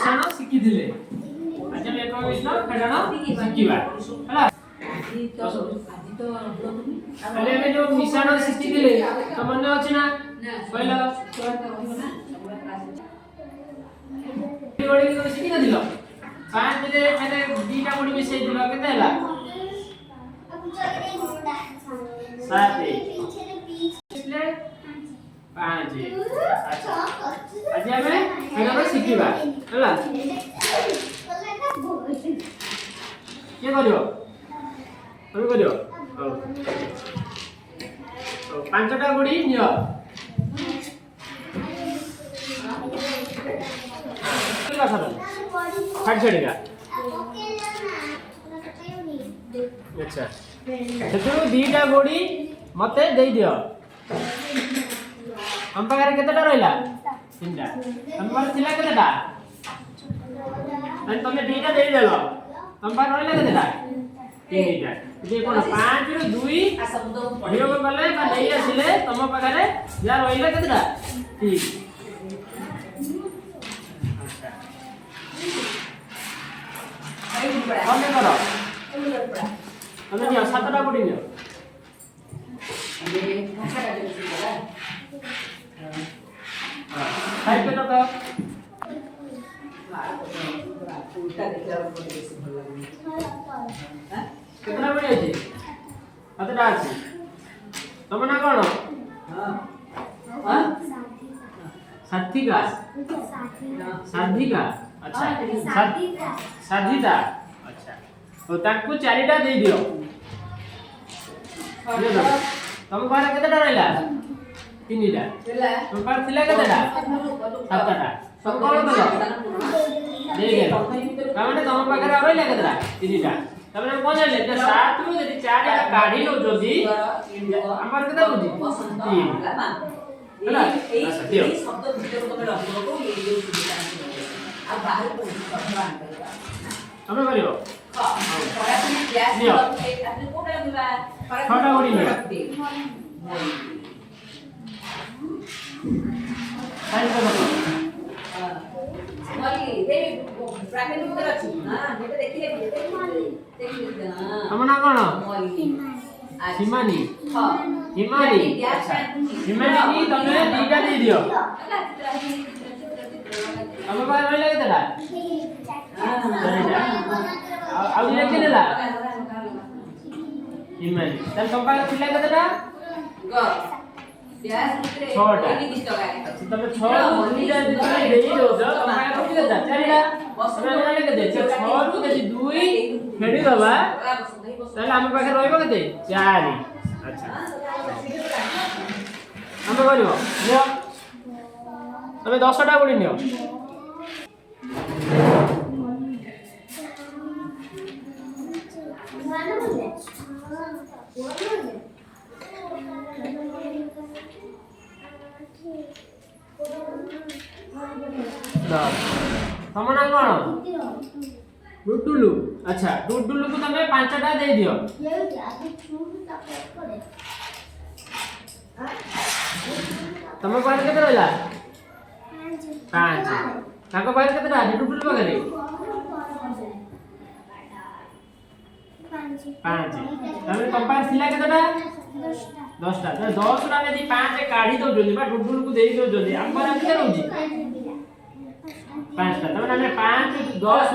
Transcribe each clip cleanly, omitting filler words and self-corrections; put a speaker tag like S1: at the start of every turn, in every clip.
S1: मिश्रण शिखिथिले आज हम एक मिश्रण फेडण शिखिबा हला पहले में जो मिश्रण शिखिथिले तो मन अछि ना पहिला गोड़ी को शिखि दिल पांच रे मैंने दीटा गोड़ी मिसै दिल केते हला 7 पिछले 5 अच्छा आज हमें फेडण शिखिबा हला के करियो তুমি করিও ও পাঁচটা গুড়ি নিও কি কথা বল ফাট ছেড়েগা আচ্ছা সেতু দুইটা গুড়ি মতে দেই দিও हम पाखरे केतेटा रहिला तीनटा हम पाखरे थिला केतेटा अनि तमे दुईटा देई देलो हम पाखरे रहिला केतेटा तीनटा जे कोन 5 रो 2 वियोग गले बा नै आसिले तम पाखरे या रहिला केतेटा 3 अच्छा कमे करो तमे नियो 7टा गुडी नियो अबे काकाटा देसी बला हां पे तो उल्टा देखला को बेसी भल लागे हां कितना बड़ी अछि कतटा अछि तम ना कोन हां हां सात्विका सात्विका अच्छा साधिता अच्छा तो ताकू चारिटा दे दियो तम बारे केतेटा रहला तीनटा तुम पार थिला केतेटा सातटा सब कोन दलो दे गेल कामने तम पाखरे रहला केतेटा तीनटा तमने कोन ले ते 7 रु जदी 4 टा काढी लो जदी हमर केता बुझी 3 होला ए शब्द भितर तमे रखलो को ये सुविधा आ बाहर को भगवान तमे करियो हां परा तमे क्लास आपने कोटा दिबा छोटा गुडी ले साइड को बताओ मली देवी प्राकृतिक उतर अछि ना जेते देखिले देखिले हमना कोन मली हिमानी हां हिमानी अच्छा हिमानी तमे दीटा दे दियो हम बाहर रहले केतला हां आ लेके देला हिमानी तन कंपा थिला केतला ग ब्यास उतरे एनी किस टका अच्छा तमे 6 दीटा देई दो कंपा कोठी केता चारिटा तमे रहले के दे 6 रु जदी 2 फेडी दबा ताले हम पाखे रहइबो केते 4 अच्छा हम करियो नियो तमे 10 टा गुडी नियो तमना कोन डुडुलु अच्छा डुडुलु को तमे 5टा दे दियो तमे पारे केते रहला 5 ताको पारे केते रहला डुडुलु पारे 5 तमे कंपास थिला केतेटा 10टा 10टा में दी 5 काढी दो जल्दी बा डुडुलु को देई दो जल्दी हम पर केते रहउजी 5टा तमे ना 5 10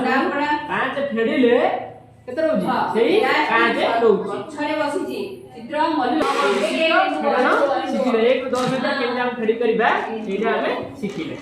S1: 5 फेडिले केते रहउजी सेही 5 रहउजी छरे बसिची चित्र मली शिखिले 1 10 मीटर केमते हम फेडी करबा एटा हमें शिखिले